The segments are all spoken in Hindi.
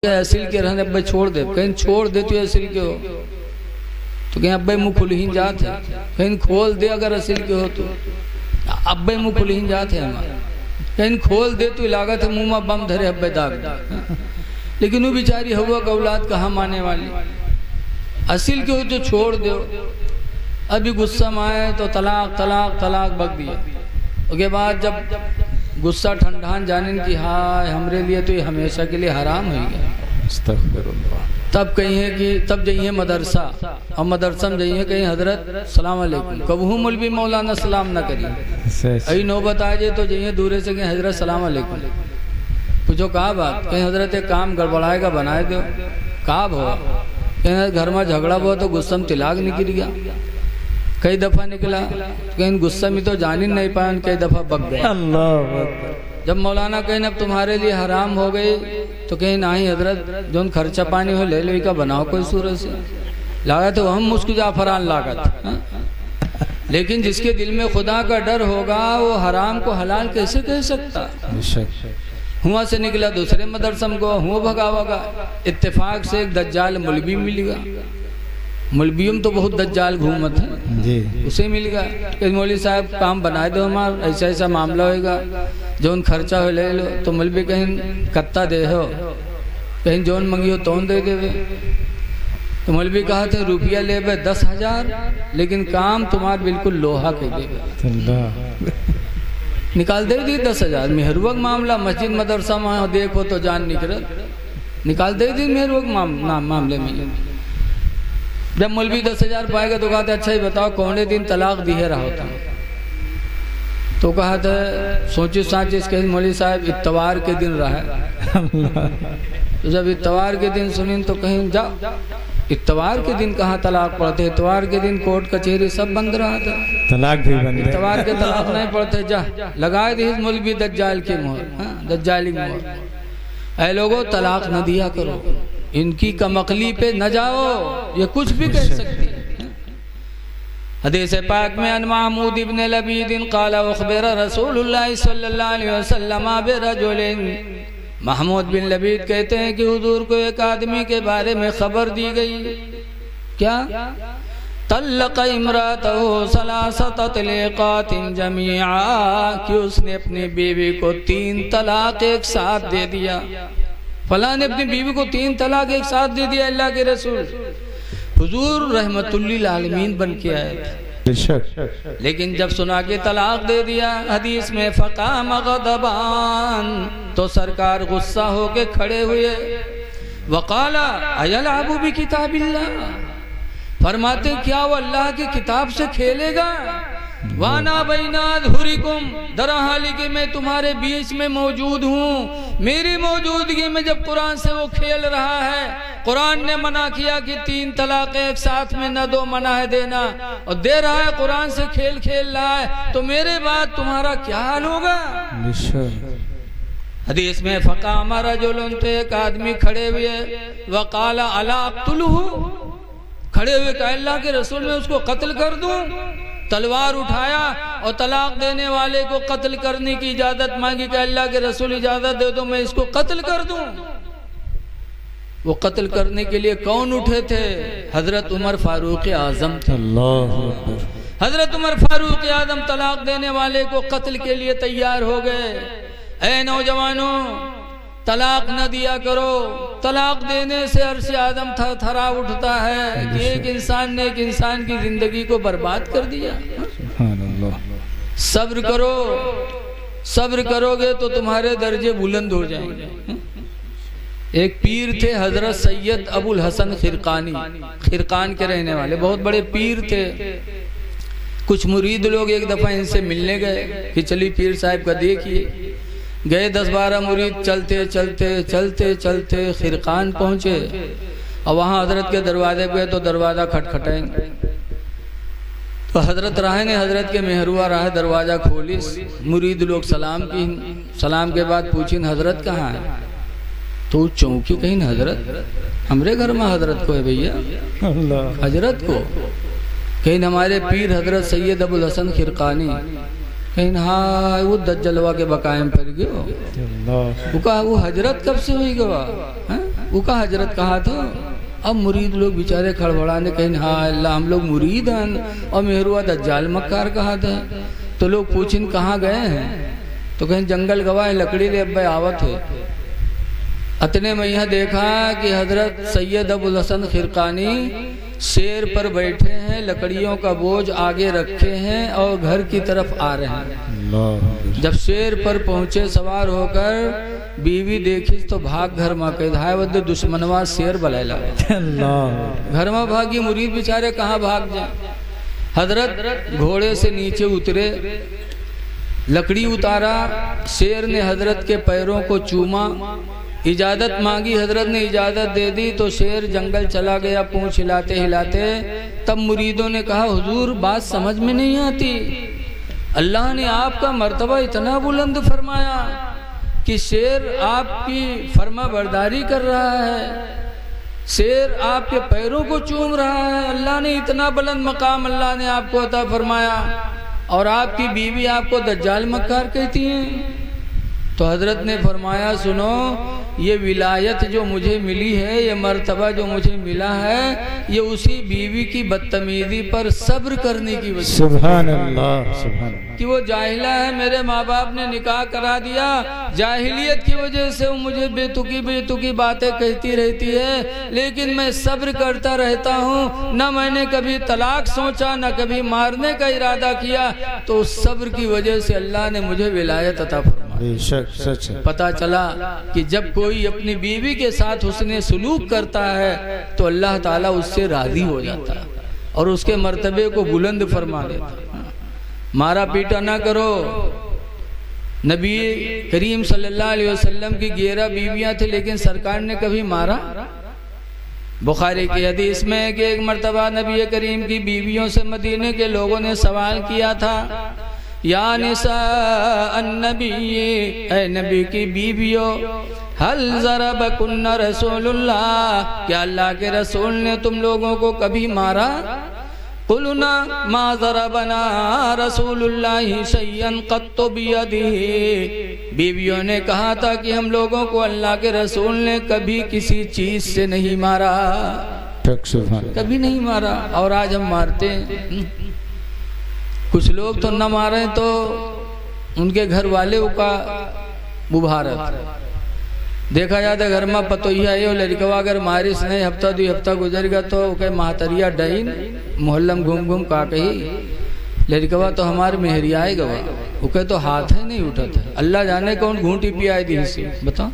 असिल के रहने अब्बे छोड़ दे, कहीं छोड़ दे तो असिल के हो तो कहीं अब्बे मुँह खुल ही जात है, कहीं खोल दे अगर असिल के हो तो अब्बे मुँह खुल ही जात है हमारा, कहीं खोल दे तो लागत है मुँह में बम धरे अब्बे दाग दे। लेकिन वो बेचारी हवा का औलाद कहाँ माने वाली, असिल के हो तो छोड़ दो। अभी गुस्सा में आए तो तलाक तलाक तलाक बक दिया। उसके बाद जब गुस्सा ठंडान जाने की हाय हमरे लिए तो ये हमेशा के लिए हराम हो गया, तब कहिए कि तब जाइए मदरसा और मदरसा में जाइए कहीं हजरत सलाम अलैकुम, कबहू मौलवी मौलाना सलाम ना करिए। अभी नौबत आ जाए तो जाइए दूरे से कहीं हजरत सलाम अलैकुम, पूछो कहा बात, कहीं हजरत एक काम गड़बड़ाएगा बनाए दो, कहा हुआ कहीं घर में झगड़ा हुआ तो गुस्सा में तिलाक निकल गया, कई दफ़ा निकला कहीं गुस्सा में तो जान ही नहीं पाया, कई दफ़ा बक गया। अल्लाह जब मौलाना कहीं अब तुम्हारे लिए हराम हो गई तो कहीं ना ही हजरत जो खर्चा पानी हो ले लो का बनाओ कोई सूरत से, लागत तो हम मुस्क जाफरान लागत। लेकिन जिसके दिल में खुदा का डर होगा वो हराम को हलाल कैसे कह सकता। हुआ से निकला दूसरे मदरसम को हुआ भगावगा, इत्तेफाक से एक दज्जाल मौलवी मिलेगा, मौलवियों में तो बहुत दज्जाल घूमत है जी, उसे मिल गया कि मौलवी साहब काम बनाए दो हमारा ऐसा ऐसा मामला होएगा, जो उन खर्चा हो ले लो। तो मौलवी कहीं कत्ता दे हो, कहीं जोन मंगी हो तोन दे देवे। तो मौलवी कहा थे रुपया ले 10,000 लेकिन काम तुम्हारा बिल्कुल लोहा के देवे, निकाल दे दी 10,000। मेहरवक मामला मस्जिद मदरसा में देखो तो जान निकाल दे दी मेहरवक मामले में। जब मौलवी 10,000 पाएगा तो कहते अच्छा ही बताओ कौने दिन तलाक दिए रहा होता, तो कहा था सोची साँच इसके मौलवी साहब इतवार के दिन रहा। तो जब इतवार के दिन सुनी तो कहीं जा इतवार के दिन कहाँ तलाक पड़ते, इतवार के दिन कोर्ट कचहरी सब बंद रहा था, तलाक भी बंद, इतवार के तलाक नहीं पड़ते। जा लगाए दी मौलवी दज्जाल की मोहर, दज्जाली मोहर। ऐ लोगों तलाक न दिया करो, इनकी कमकली पे न जाओ, ये कुछ भी कह सकती है। हदीस पाक में अन महमूद इब्न लबीद क़ाल अख़बर रसूलुल्लाह सल्लल्लाहु अलैहि वसल्लम बिरजुलिन, महमूद बिन लबीद कहते हैं कि हुजूर को एक आदमी के बारे में खबर दी गई, क्या तल्लक़ इम्रातहु सलासत तलाक़ातिन जमीआ, कि उसने अपनी बीवी को 3 तलाक एक साथ दे दिया। फला ने अपनी बीवी को 3 तलाक एक साथ दे दिया। अल्लाह के रसूल हुजूर रहमतुल्लिल आलमीन बन के आए थे, लेकिन जब सुना के तलाक दे दिया हदीस में फ़क़ाम गज़बान, तो सरकार गुस्सा होके खड़े हुए। वक़ाला अयलअबु बि किताबिल्लाह, फरमाते क्या वो अल्लाह की किताब से खेलेगा। वाना बैना धुरिकुम, दरा हाली के मैं तुम्हारे बीच में मौजूद हूँ, मेरी मौजूदगी में जब कुरान से वो खेल रहा है, कुरान ने मना किया कि 3 तलाक एक साथ में न दो, मना है देना, और दे रहा है कुरान से खेल रहा है, तो मेरे बाद तुम्हारा क्या हाल होगा। हदीस में फ़क़ाम रजुलन, तो एक आदमी खड़े हुए, वक़ाला अला अक़्तुलहु, खड़े हुए कहा अल्लाह के रसूल मैं उसको कत्ल कर दूं। तलवार उठाया और तलाक देने वाले को कत्ल करने की इजाजत मांगी कि अल्लाह के रसूल इजाजत दे दो मैं इसको कत्ल कर दूं। वो कत्ल करने के लिए कौन उठे थे? हजरत उमर फारूक आजम थे। हजरत उमर फारूक आजम तलाक देने वाले को कत्ल के लिए तैयार हो गए। ऐ नौजवानों, तलाक न दिया करो, तलाक देने से अर्श आदम थरा उठता है कि एक इंसान ने एक इंसान की जिंदगी को बर्बाद कर दिया। सब्र करो, सब्र करोगे तो तुम्हारे दर्जे बुलंद हो जाएंगे। एक पीर थे हजरत सैयद अबुल हसन खिरकानी, खिरकान के रहने वाले बहुत बड़े पीर थे। कुछ मुरीद लोग एक दफा इनसे मिलने गए कि चलिए पीर साहब का देखिए। गए 10-12 मुरीद, चलते चलते चलते चलते खिरकान पहुँचे और वहाँ हजरत के दरवाजे पे तो दरवाज़ा खटखटाएंगे। तो हजरत राह ने हजरत के मेहरुआ राह दरवाज़ा खोली, मुरीद लोग सलाम की, सलाम के बाद पूछिन हजरत कहाँ है, तो चौंकी कहीं न हजरत हमरे घर में हजरत को है भैया, हजरत को कहीं हमारे पीर हजरत सैयद अबुल हसन खिरकानी, कहीं हाँ वो दज्जलवा के बकायम पर गयो। वो कहा वो हजरत कब से हुई गवा, वो का हजरत कहा था। अब मुरीद लोग बेचारे खड़बड़ाने कहीं, हाँ अल्लाह हम लोग मुरीद हैं और मेहरुआ दज्जाल मक्कार कहा था। तो लोग पूछिन कहाँ गए हैं, तो कहीं जंगल गवाए लकड़ी ले अब आवत है। अतने में यहाँ देखा कि हजरत सैयद अबुल हसन खिरकानी शेर पर बैठे हैं, लकड़ियों का बोझ आगे रखे हैं और घर की तरफ आ रहे हैं। जब शेर पर पहुंचे सवार होकर, बीवी देखी तो भाग घर में कह धाय वद दुश्मनवा शेर बलैला घर में भागी। मुरीद बेचारे कहाँ भाग जाए। हजरत घोड़े से नीचे उतरे, लकड़ी उतारा, शेर ने हजरत के पैरों को चूमा, इजाजत मांगी, हजरत ने इजाजत दे दी तो शेर जंगल चला गया पूंछ हिलाते हिलाते। तब मुरीदों ने कहा हुजूर बात समझ में नहीं आती, अल्लाह ने आपका मर्तबा इतना बुलंद फरमाया कि शेर आपकी फर्मा बरदारी कर रहा है, शेर आपके पैरों को चूम रहा है। अल्लाह ने इतना बुलंद मकाम अल्लाह ने आपको अता फरमाया और आपकी बीवी आपको दज्जाल मक्कार कहती हैं। तो हजरत ने फरमाया सुनो, ये विलायत जो मुझे मिली है, ये मर्तबा जो मुझे मिला है, ये उसी बीवी की बदतमीजी पर सब्र करने की वजह। सुभान अल्लाह, सुभान अल्लाह। कि वो जाहिला है, मेरे माँ बाप ने निकाह करा दिया, जाहिलियत की वजह से वो मुझे बेतुकी बेतुकी बातें कहती रहती है, लेकिन मैं सब्र करता रहता हूँ। न मैंने कभी तलाक सोचा, न कभी मारने का इरादा किया, तो उस सब्र की वजह से अल्लाह ने मुझे विलायत अता फरमाई। सच पता चला कि जब कोई अपनी बीवी के साथ उसने सुलूक करता है तो अल्लाह ताला उससे राजी हो जाता है और उसके मर्तबे को बुलंद फरमा देता है। मारा पीटा ना करो। नबी करीम सल्लल्लाहु अलैहि वसल्लम की 11 बीवियां थी, लेकिन सरकार ने कभी मारा? बुखारी की हदीस में कि एक मर्तबा नबी करीम की बीवियों से मदीने के लोगों ने सवाल किया था, या निसा अन्नबी, ऐ नबी की बीवियों, हल ज़रबकुन्ना रसूलुल्लाह, क्या अल्लाह के रसूल ने तुम लोगों को कभी मारा? कुलना मा ज़रबना रसूलुल्लाह शय्यन क़त्तु बियदिही। बीवियों ने कहा था कि हम लोगों को अल्लाह के रसूल ने कभी किसी चीज से नहीं मारा, कभी नहीं मारा, और आज हम मारते हैं। कुछ लोग तो न मारे तो उनके घर वाले का बुभारत देखा जाता घर में पतोहिया ये लड़कवा अगर मारिस नहीं हफ्ता 2 हफ्ता गुजर गया तो कहे महतरिया डहीन मोहल्लम घूम घूम का कही लड़कवा तो हमारे मेहरिया है गवा, वो कहे तो हाथ है नहीं उठा था। अल्लाह जाने कौन घूंटी पियाई दी से बताओ,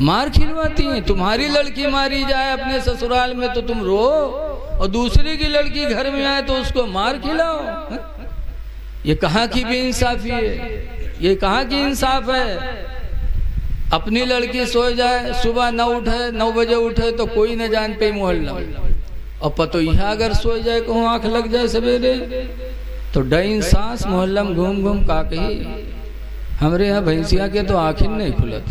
मार खिलवाती हैं। तुम्हारी लड़की मारी जाए अपने ससुराल में तो तुम रो, और दूसरी की लड़की घर में आए तो उसको मार खिलाओ। ये कहाँ की बेइंसाफी है, ये कहाँ की इंसाफ है? अपनी लड़की सो जाए, सुबह 9 बजे उठे तो कोई न जान पे मोहल्ला, और पतोहिया अगर सो जाए कहूँ आँख लग जाए सवेरे तो डईन सांस मोहल्ला में घूम घूम का कही। हमारे यहाँ भैंसिया के तो आँखें नहीं खुलत,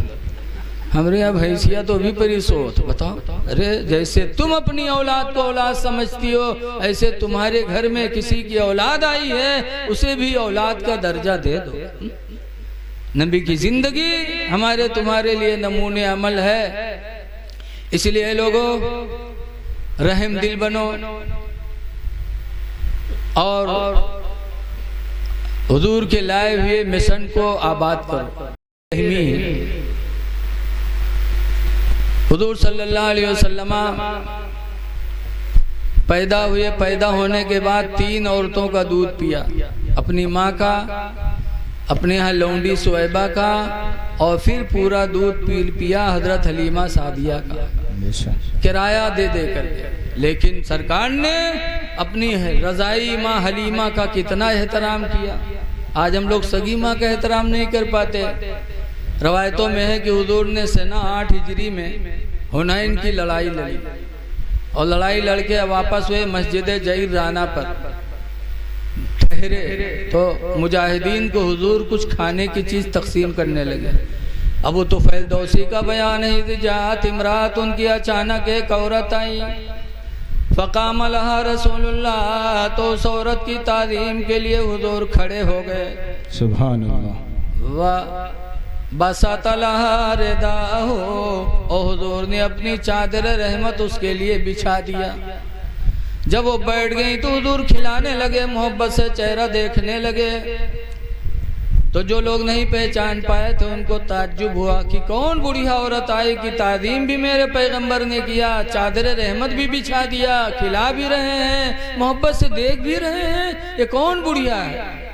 हमारे यहाँ भैंसिया तो भी परिसोत। बताओ, अरे जैसे तुम अपनी औलाद को औलाद समझती हो, ऐसे तुम्हारे घर में किसी की औलाद आई है उसे भी औलाद का दर्जा दे दो। नबी की जिंदगी हमारे तुम्हारे लिए नमूने अमल है। इसलिए लोगों रहम दिल बनो और हुजूर के लाए हुए मिशन को आबाद करो। हुजूर सल्लल्लाहु अलैहि वसल्लम पैदा हुए, पैदा होने के बाद 3 औरतों का दूध पिया, अपनी माँ का, अपने यहाँ लौंडी सुएबा का, और फिर पूरा दूध पिया हजरत हलीमा सादिया का, किराया दे दे करके। लेकिन सरकार ने अपनी रजाई माँ हलीमा का कितना एहतराम किया। आज हम लोग सगी माँ का एहतराम नहीं कर पाते। रवायतों में है कि हुजूर ने सना 8 हिजरी में हुनैन की लड़ाई लड़ी, और लड़ाई लड़के वापस हुए मस्जिद जईर राना पर ठहरे तो मुजाहिदीन को हुजूर कुछ खाने की चीज़ तकसीम करने लगे। अबू तुफैल दौसी का बयान है, जात इमरात, उनकी अचानक एक औरत आई, फ़क़ाम लहा रसूलुल्लाह, तो उस औरत की ताज़ीम के लिए हुजूर खड़े हो गए। सुभान अल्लाह। वाह, बसतलहरदा हो, और हुजूर ने अपनी चादर रहमत उसके लिए बिछा दिया। जब वो बैठ गई तो हुजूर खिलाने लगे, मोहब्बत से चेहरा देखने लगे। तो जो लोग नहीं पहचान पाए थे उनको ताज्जुब हुआ कि कौन बुढ़िया औरत आई कि ताज़ीम भी मेरे पैगंबर ने किया, चादर रहमत भी बिछा दिया, खिला भी रहे हैं, मोहब्बत से देख भी रहे हैं, ये कौन बुढ़िया है।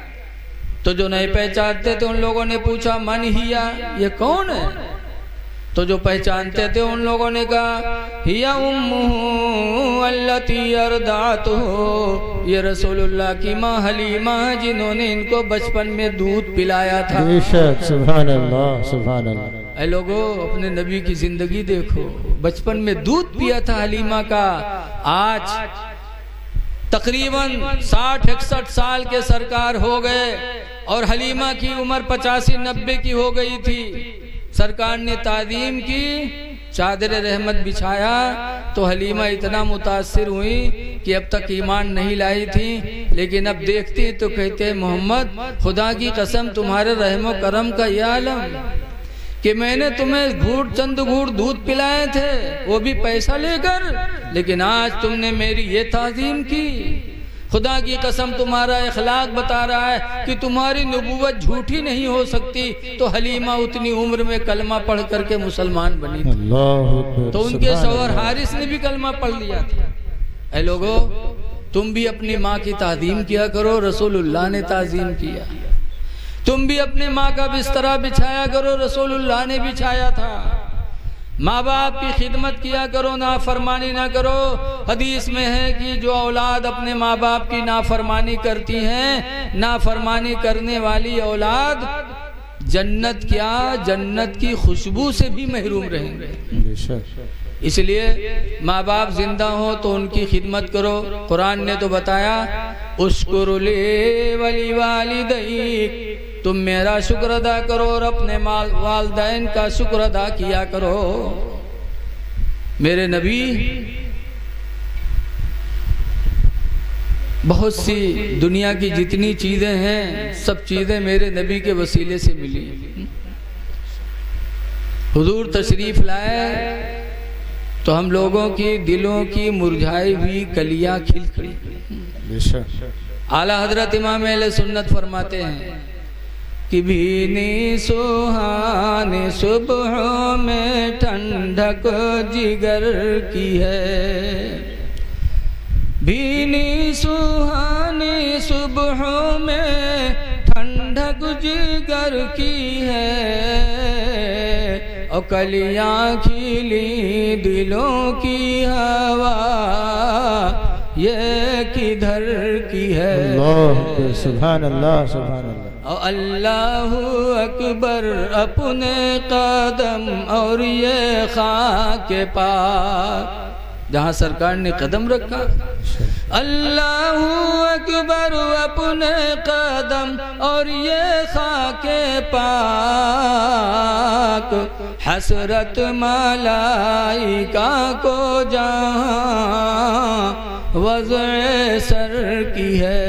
तो जो नहीं पहचानते थे उन लोगों ने पूछा मन हिया, ये कौन है। तो जो पहचानते थे उन लोगों ने कहा हिया उम्मुहु अल्लती अर्दातुहु, ये रसूलुल्लाह की माँ हलीमा जिन्होंने इनको बचपन में दूध पिलाया था। बेशक, सुभान अल्लाह, सुभान अल्लाह। ऐ लोगो अपने नबी की जिंदगी देखो, बचपन में दूध पिया था हलीमा का। आज तकरीबन 60-61 साल के सरकार हो गए और हलीमा की उम्र 85-90 की हो गई थी। सरकार ने ताज़ीम की, चादर रहमत बिछाया तो हलीमा इतना मुतासिर हुई कि अब तक ईमान नहीं लाई थी, लेकिन अब देखती तो कहते मोहम्मद खुदा की कसम तुम्हारे रहमो करम का यह आलम कि मैंने तुम्हें चंद घूट दूध पिलाए थे, वो भी पैसा लेकर, लेकिन आज तुमने मेरी ये ताज़ीम की। खुदा की कसम तुम्हारा इखलाक बता रहा है कि तुम्हारी नबूवत झूठी नहीं हो सकती। तो हलीमा उतनी उम्र में कलमा पढ़ करके मुसलमान बनी थी। तो उनके शौहर हारिस ने भी कलमा पढ़ लिया था। ऐ लोगो तुम भी अपनी माँ की ताज़ीम किया करो, रसूलुल्लाह ने ताज़ीम किया। तुम भी अपने माँ का बिस्तरा बिछाया करो, रसूलुल्लाह ने बिछाया था। माँ बाप की खिदमत किया करो, नाफरमानी ना करो। हदीस में है कि जो औलाद अपने माँ बाप की नाफरमानी करती हैं, नाफरमानी करने वाली औलाद जन्नत क्या, जन्नत की खुशबू से भी महरूम रहेंगे। इसलिए माँ बाप जिंदा हो तो उनकी खिदमत करो। कुरान ने तो बताया उश्कुरुली वली वालिदैक, तुम मेरा शुक्र अदा करो और अपने वालिदैन का शुक्र अदा किया करो। मेरे नबी बहुत सी दुनिया की जितनी चीज़ें हैं सब चीज़ें मेरे नबी के वसीले से मिली। हुजूर तशरीफ लाए तो हम लोगों की दिलों की मुरझाई हुई कलियां खिल खड़ी। आला हजरत इमाम अहले सुन्नत फरमाते हैं कि भीनी सुहानी सुबह में ठंडक जिगर की है, भीनी सुहानी सुबह में ठंडक जिगर की है, और कलियां खिली दिलों की हवा ये किधर की है। सुभान अल्लाह, सुभान अल्लाह। और अल्लाहु अकबर अपने कदम और ये खाके पाक, जहाँ सरकार ने कदम रखा। अल्लाहु अकबर अपने कदम और ये खाके पाक, हसरत मलाइका को जहाँ वज़े सर की है।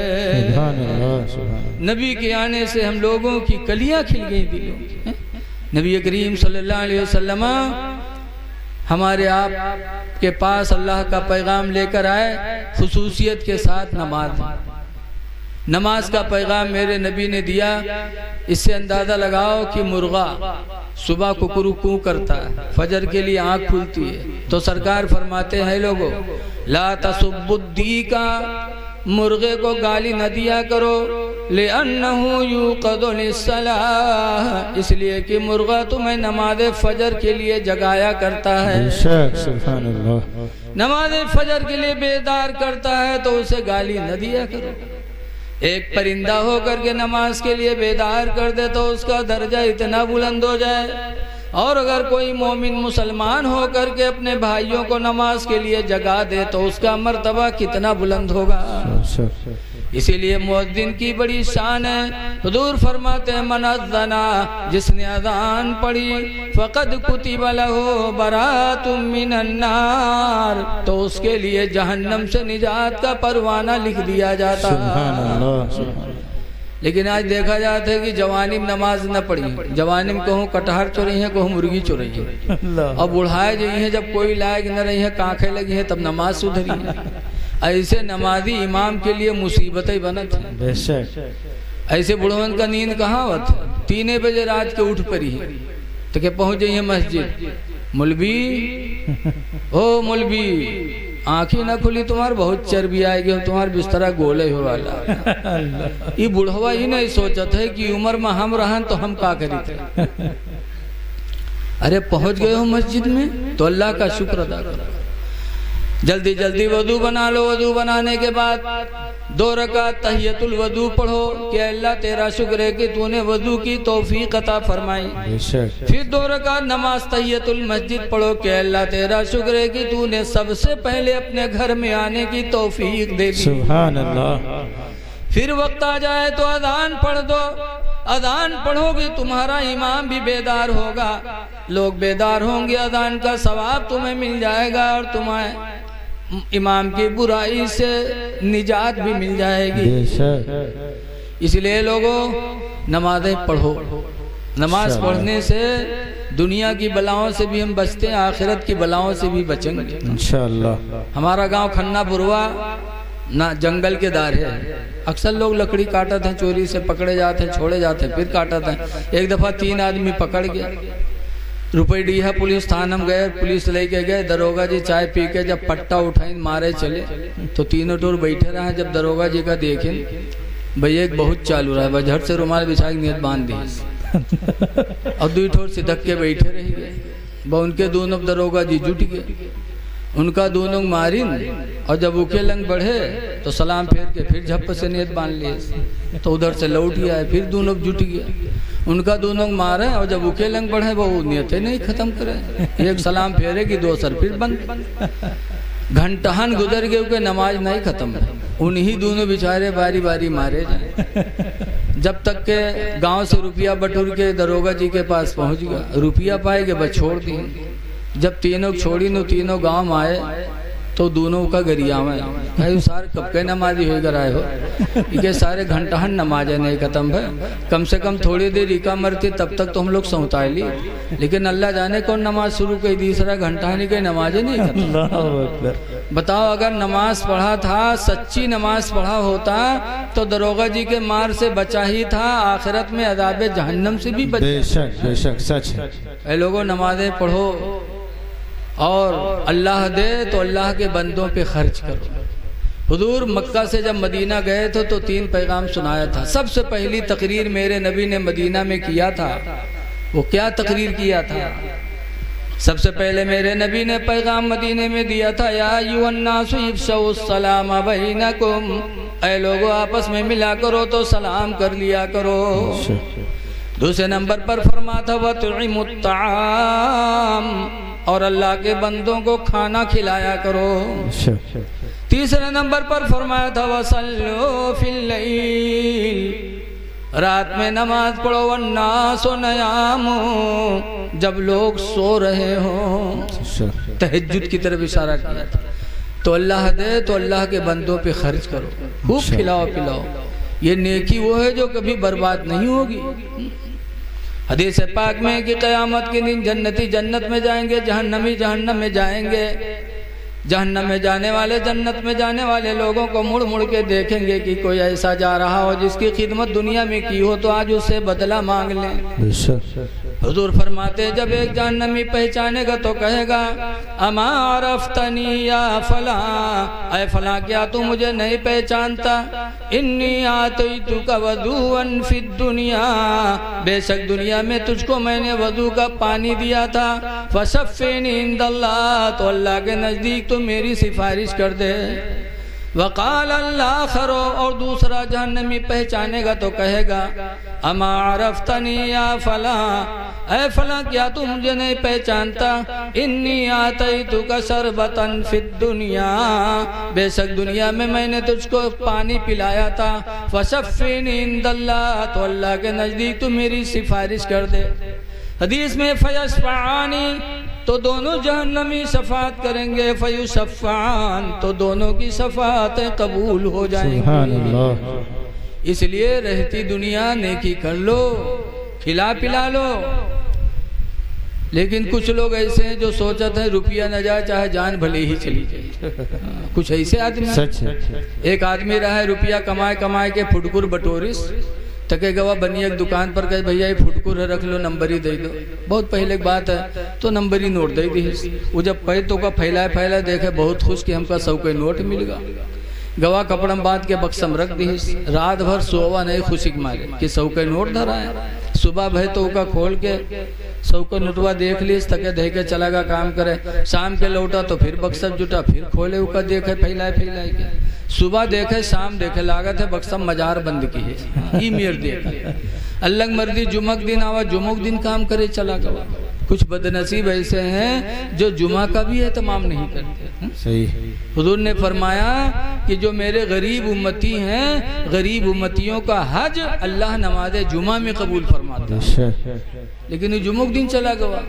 नबी के आने से हम लोगों की कलियां खिल गई दिलों की। नबी करीम सल्लल्लाहु अलैहि वसल्लम हमारे आप के पास अल्लाह का पैगाम लेकर आए, खुसूसियत के साथ नमाज का पैगाम मेरे नबी ने दिया। इससे अंदाज़ा लगाओ कि मुर्गा सुबह कुकरू करता है, फजर के लिए आँख खुलती है, तो सरकार फरमाते हैं लोगों ला तसुब्बुद्दी का, मुर्गे को गाली न दिया करो, ले अन्नहु युक़दु लिस्सलाह, इसलिए कि मुर्गा तुम्हें नमाज फजर के लिए जगाया करता है। नमाज फजर के लिए बेदार करता है तो उसे गाली न दिया करो। एक परिंदा होकर के नमाज के लिए बेदार कर दे तो उसका दर्जा इतना बुलंद हो जाए, और अगर कोई मोमिन मुसलमान होकर के अपने भाइयों को नमाज के लिए जगा दे तो उसका मर्तबा कितना बुलंद होगा। इसीलिए मुअज्जिन की बड़ी शान है। हुजूर फरमाते हैं मन अज़्ज़ना, जिसने अज़ान पढ़ी, फ़क़द कुतिबा लहू बराअतुम मिनन नार, तो उसके लिए जहन्नम से निजात का परवाना लिख दिया जाता है। लेकिन आज देखा जाता है कि जवानी में नमाज न पढ़ी, जवानी में कहूँ कटहर चोरी है, कहूँ मुर्गी चोरी है, और बुढ़ाए जाई है जब कोई लायक न रही है, कांखें लगी है, तब नमाज सुधरी है। ऐसे नमाजी इमाम के लिए मुसीबतें बनत है। ऐसे बुढ़वन का नींद कहाँ होता, 3 बजे रात के उठ पड़ी है तो क्या पहुंच जाइए मस्जिद, मुलवी ओ मुलवी आंखें ना खुली तुम्हार बहुत चर्बी आएगी और तुम्हार बिस्तरा गोले हो वाला। ये बुढ़वा ही नहीं सोचत है कि उम्र में हम रहन तो हम का करी थे। अरे पहुंच गए हो मस्जिद में तो अल्लाह का शुक्र अदा करो। जल्दी जल्दी वजू बना लो, वजू बनाने के बाद 2 रकात तहियतुल वजू पढ़ो कि अल्लाह तेरा शुक्र है कि तूने वजू की तौफीक अता फरमाई। फिर 2 रकात नमाज तहियतुल मस्जिद पढ़ो कि अल्लाह तेरा शुक्र है कि तूने सबसे पहले अपने घर में आने की तौफीक दे दी। सुभान अल्लाह। फिर वक्त आ जाए तो अजान पढ़ दो, अजान पढ़ोगे तुम्हारा इमाम भी बेदार होगा, लोग बेदार होंगे, अजान का सवाब तुम्हें मिल जाएगा और तुम्हें इमाम की बुराई से निजात भी मिल जाएगी। इसलिए लोगों नमाज़ें पढ़ो, नमाज पढ़ने से दुनिया की बलाओं से भी हम बचते हैं, आखिरत की बलाओं से भी बचेंगे इंशाअल्लाह। हमारा गांव खन्ना बुरवा ना जंगल के दार है, अक्सर लोग लकड़ी काटते हैं, चोरी से पकड़े जाते हैं, छोड़े जाते हैं, फिर काटते हैं। एक दफ़ा 3 आदमी पकड़ गया, रुपईडीहा पुलिस थाना में गए, पुलिस लेके गए, दरोगा जी चाय पी के जब पट्टा उठाई मारे चले तो तीनों टोर बैठे रहे। जब दरोगा जी का देखे भैया एक बहुत चालू रहा है, वह झट से रुमाल बिछा के नियत बांध दी और 2 ठोर सिदक के बैठे रह गए। वह उनके दोनों दरोगा जी जुट गए, उनका दोनों मारिन और जब उके लंग बढ़े तो सलाम फेर के फिर झप्प से नियत बांध लिए तो उधर से लौट गया, फिर दोनों जुट गया, उनका दोनों मारे और जब उके लंग बढ़े वो नियतें नहीं खत्म करे, एक सलाम फेरे की 2 सर फिर बंद। घंटाहन गुजर गए के नमाज नहीं खत्म, उन्हीं दोनों बेचारे बारी बारी मारे जाए। जब तक के गांव से रुपया बटोर के दरोगा जी के पास पहुंच गया, रुपया पाएगे बस छोड़ दिए। जब तीनों छोड़ी नो तीनों गांव में आए तो दोनों का गरिया में भाई सारे कब के नमाजी हो कर आए हो, ये सारे घंटाहन नमाजें नहीं खत्म है, कम से कम थोड़ी देर इका मरती तब तक तो हम लोग सौताए ली, लेकिन अल्लाह जाने कौन नमाज शुरू कर दी, सारा घंटाहन की नमाजें नहीं खत्म। बताओ अगर नमाज पढ़ा था, सच्ची नमाज पढ़ा होता तो दरोगा जी के मार से बचा ही था, आखिरत में अदाब जहन्नम से भी बचा। बेशक बेशक सच है। लोगों नमाजें पढ़ो और अल्लाह दे तो अल्लाह के बंदों पे खर्च करो। हुजूर मक्का से जब मदीना गए थे तो 3 पैगाम सुनाया था। सबसे पहली तकरीर मेरे नबी ने मदीना में किया था, वो क्या तकरीर किया था? सबसे पहले मेरे नबी ने पैगाम मदीने में दिया था, या अय्युहन्नासु इफ्शुस्सलाम बैनकुम, ऐ लोगों आपस में मिला करो तो सलाम कर लिया करो। दूसरे नंबर पर फरमा था वतुइमुत ताम, और अल्लाह के बंदों को खाना खिलाया करो। तीसरे नंबर पर फरमाया था वसल्लु फिल लैल, रात में नमाज पढ़ो वन्नासु नयामु, जब लोग सो रहे हो। तहज्जुद की तरफ इशारा किया था। तो अल्लाह दे तो अल्लाह के बंदों पे खर्च करो, खूब खिलाओ पिलाओ, ये नेकी वो है जो कभी बर्बाद नहीं होगी। हदीस पाक में कि क़यामत के दिन जन्नती जन्नत में जाएंगे, जहन्नमी जहन्नम में जाएंगे। जहन्नम में जाने वाले जन्नत में जाने वाले लोगों को मुड़ मुड़ के देखेंगे कि कोई ऐसा जा रहा हो जिसकी खिदमत दुनिया में की हो तो आज उससे बदला मांग लें। हुजूर फरमाते जब एक जहन्नमी पहचानेगा तो कहेगा अमा अरफ्तनी या फला, ऐ फला क्या तू मुझे नहीं पहचानता? इन्नी आतैतुका वदुअन फिद दुनिया, बेशक दुनिया में तुझको मैंने वजू का पानी दिया था। फशफ़िनी इंदल्लाह, तो अल्लाह के नज़दीक तो मेरी सिफारिश कर दे। वक़ाल अल्लाह खरो, और दूसरा जहन्नमी पहचानेगा तो कहेगा अमा अरफ्तनी या फला, ऐ फला क्या तू मुझे नहीं पहचानता? इन्नी आतैतुका शरबतन फिद दुनिया, बेशक दुनिया में मैंने तुझको पानी पिलाया था। फशफ़िनी इंदल्लाह, तो अल्लाह के नज़दीक तू मेरी सिफारिश कर दे। हदीस में फयशफ़ानी, तो दोनों जहन्नमी शफात करेंगे। फयुशफ़ान, तो दोनों की शफातें कबूल हो जाएंगी। इसलिए रहती दुनिया नेकी कर लो, खिला पिला लो। लेकिन कुछ लोग ऐसे हैं जो सोचते हैं रुपया न जाए चाहे जान भले ही चली जाए। कुछ ऐसे आदमी, सच है। एक आदमी रहा है रुपया कमाए कमाए के फुटकुर बटोरिस, तके गवा बनी एक दुकान पर कहे भैया ये फुटकुर है रख लो, नंबर ही दे दो। बहुत पहले की बात है, तो नंबर ही नोट दे दी। वो जब पैतों का फैलाए देखे बहुत खुश कि हमका 100 का नोट मिलेगा। गवा कपड़ा बांध के बक्सम रख दी। रात भर सोवा नहीं खुशी के मारे कि 100 का नोट धरा है। सुबह भय तो का खोल के 100 का नोटवा देख ली, तके दे के चला गया काम करे। शाम के लौटा तो फिर बक्सम जुटा, फिर खोले उका देखे फैलाए के। सुबह देखे शाम देखे, लागत है बक्सम मजार बंद की है। ई मेर देखा अल्लाह मर्दी जुमक दिन आवा, जुमक दिन काम करे चला गया। कुछ बदनसीब ऐसे हैं जो जुमा का भी एहतमाम नहीं करते। सही। हुजूर ने फरमाया कि जो मेरे गरीब उम्मती हैं, गरीब उम्मतियों का हज अल्लाह नमाज जुमा में कबूल फरमाता है। लेकिन ये जुमुक दिन चला गया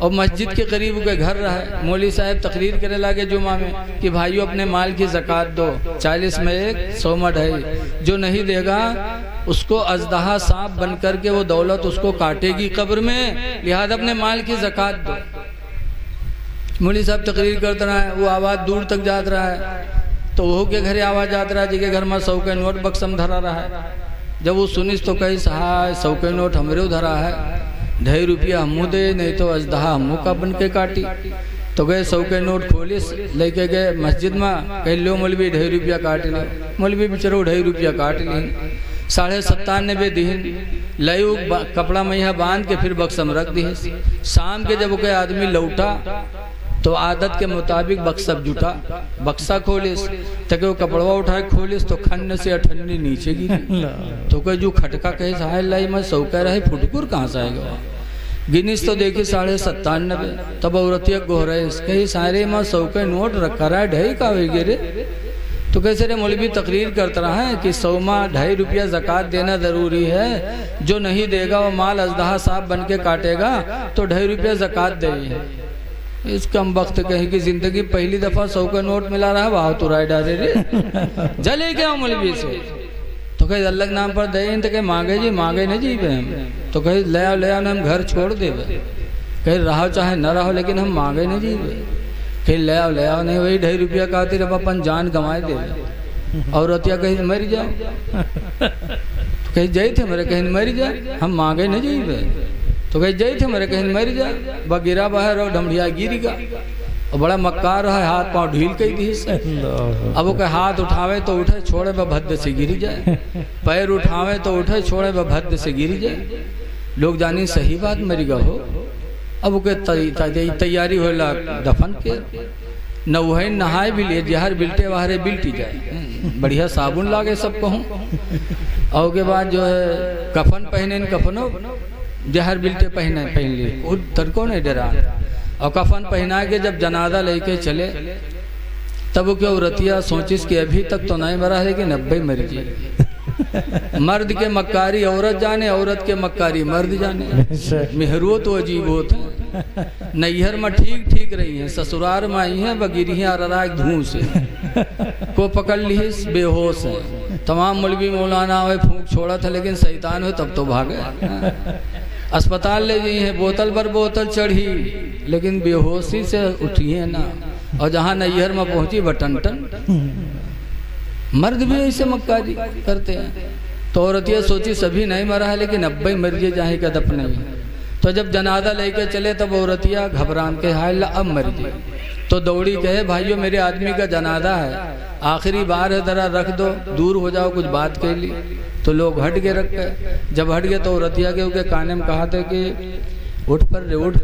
और मस्जिद के करीब के घर रहा है। मौलवी साहब तकरीर करे लगे जुमा में कि भाइयों अपने माल की ज़कात दो, 40 में 1, 100 में 2.5। जो नहीं देगा उसको अजदहा सांप बन करके वो दौलत उसको काटेगी कब्र में, लिहाजा अपने माल की ज़कात दो। मौलवी साहब तकरीर करते रहा है, वो आवाज़ दूर तक जात रहा है। तो वो के घरे आवाज़ जात रहा है, जिसके घर में 100 का नोट बक्सम धरा रहा है। जब वो सुनिस तो कही सहाय 100 का नोट हमरे धरा है, 2.5 रुपया हमू दे, नहीं तो अजदहा हमू का बन के काटी। तो गए 100 के नोट खोलिस, लेके गए मस्जिद में, कह लो मौलवी 2.5 रुपया काट लो। मौलवी बेचारो 2.5 रुपया काट ली। 97.5 दिन लयू कपड़ा मैया बांध के फिर बक्सम रख दी। शाम के जब कोई आदमी लौटा तो आदत के मुताबिक बक्सा जुटा, बक्सा खोलिस, तके वो कपड़वा उठाए खोलिस तो खन्न से अठन्नी नीचे गिरी। तो कहे जो खटका कहे साहे लाई मैं 100 कह रहे फुटकुर कहाँ से आएगा। गिनीस तो देखी 97.5। तब औरतिया गोहरे कही सारे में 100 का नोट रखा रहा है, 2.5 का होगी रे। तो कैसे रे मौलवी तकरीर करता रहा है कि 100 में 2.5 रुपया ज़कात देना ज़रूरी है। जो नहीं देगा वो माल अजदहा साहब बन के काटेगा, तो 2.5 रुपया ज़कात दे। इस कम वक्त कहीं की जिंदगी पहली दफा 100 का नोट मिला रहा है, वाह तो राय डाले रे जले क्या मौलवी से। तो कहे अल्लाह के नाम पर दे, तो कहे मांगे जी मांगे न जी हम। तो कहे ले आओ हम घर छोड़ दे, कहे रहो चाहे न रहो लेकिन हम मांगे न जी। कहे ले आओ नहीं, वही 2.5 रुपया कहती रब अपन जान गंवाए दे। औरतिया कहीं मर जाओ, तो कहीं जय थे मेरे कहीं मर जाए, हम मांगे न जी। तो कहीं जय थे मेरे कहीं मर जाए, वह गिरा बाहर और ढमढ़िया गिरेगा। और बड़ा मक्कार है, हाथ पाँव ढील कई दी। अब वो कहे हाथ उठावे तो उठे, छोड़े वह भद्द से गिर जाए। पैर उठावे तो उठे, छोड़े वह भद्द से गिर जाए। लोग जानी सही बात मरी गा हो। अब वो तैयारी होला दफन के, न वह नहाए भी लिए, जहर बिल्टे वाहरे बिल्टी जाए, बढ़िया साबुन लागे सब कहूँ। और के बाद जो है कफन पहने, कफनो जहर बिल्टे पहन लिए, तड़को नहीं डरा। और कफन पहना के जब जनाजा लेके चले, तब वो क्यों रतिया सोचिस कि अभी तक तो नहीं मरा है, लेकिन 90 मर गई। मर्द के मक्कारी औरत जाने, औरत के मक्कारी मर्द जाने। मेहरो तो अजीब होते हैं। नैहर में ठीक रही है, ससुराल में आई है बगिरी है अरा धूं से को पकड़ ली बेहोश है। तमाम मौलवी मौलाना हुए फूंक छोड़ा था, लेकिन शैतान हुए तब तो भागे। अस्पताल ले गई है, बोतल पर बोतल चढ़ी, लेकिन बेहोशी से उठी है ना। और जहाँ नैहर में पहुंची बटन मर्द भी ऐसे मक्कारी करते हैं। तो औरतिया सोची सभी नहीं मरा है, लेकिन 90 मर गए जाए का दफन। तो जब जनाजा लेके चले तब औरतिया घबरान के हाल अब मर गई। तो दौड़ी कहे भाइयों मेरे आदमी का जनाजा है, आखिरी बार है, जरा रख दो, दूर हो जाओ, कुछ बात के लिए। तो लोग हट के रख गए। जब हट गए तो औरतिया के काने में कहा था कि उठ पर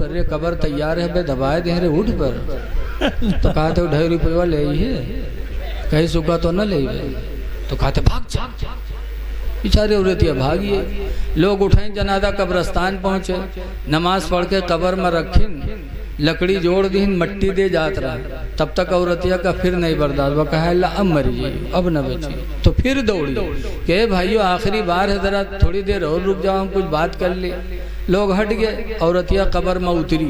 रे, कबर तैयार है, बे दबाए दे रे, उठ पर। तो कहा था 2.5 रुपया ले है, कहीं सुखा तो न ले। तो कहते भाग जा, बेचारे औरतिया भागिए। लोग उठाए, जनाजा कब्रस्तान पहुँचे, नमाज पढ़ के कब्र में रखिन, लकड़ी जोड़ दी, मट्टी दे जात रहा। तब तक औरतिया का फिर नहीं बर्दाश्त, वह कहा अब मर जी, अब न बची। तो फिर दौड़ी के भाइयों आखिरी बार है, जरा थोड़ी देर और रुक जाओ, हम कुछ बात कर ले। लोग हट गए, औरतिया कब्र में उतरी।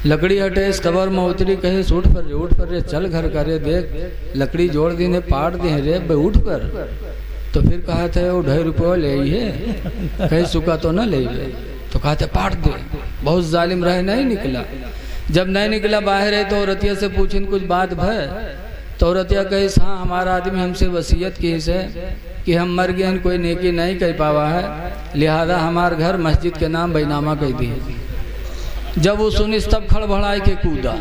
लकड़ी हटे इस कबर में उतरी, कहे उठ पर रे चल घर करे देख लकड़ी जोड़ दी ने पाट दे रे बे उठ पर। तो फिर कहा थे वो 2.5 रुपये ले है, कहे सुखा तो न ले। तो कहा थे पाट दे, बहुत जालिम रहे, नहीं निकला। जब नहीं निकला बाहर है तो औरतिया से पूछिन कुछ बात भय। तो औरतिया कही हाँ हमारा आदमी हमसे वसीयत की है कि हम मर गए कोई नेकी नहीं कर पावा है, लिहाजा हमार घर मस्जिद के नाम बैनामा कह दिए। जब वो सुनी तब खड़बड़ाए के कूदा,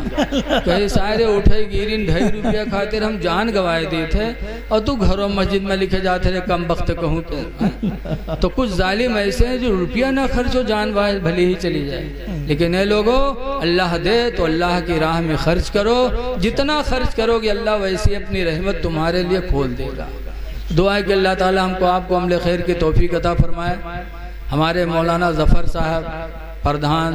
कहे सारे उठे गिरी 2.5 रुपया खातिर हम जान गवाए दिए थे और तू घरों मस्जिद में लिखे जाते रहे कम वक्त कहूँ तो कुछ जालिम ऐसे हैं जो रुपया ना खर्चो जान भले ही चली जाए। लेकिन ये लोगों अल्लाह दे तो अल्लाह की राह में खर्च करो, जितना खर्च करोगे अल्लाह वैसी अपनी रहमत तुम्हारे लिए खोल देगा। दुआ है कि अल्लाह ताला हमको आपको अमल खैर की तौफीक अता फरमाए। हमारे मौलाना जफ़र साहब, प्रधान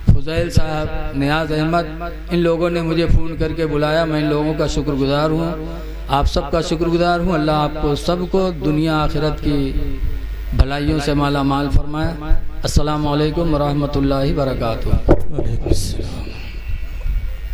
फुज़ैल साहब, नियाज़ अहमद, इन लोगों ने मुझे फ़ोन करके बुलाया, मैं इन लोगों का शुक्रगुज़ार हूँ, आप सबका शुक्रगुज़ार हूँ। अल्लाह आपको सबको दुनिया आखिरत की भलाइयों से माला माल फरमाए। अस्सलामु अलैकुम व रहमतुल्लाहि व बरकातुहू।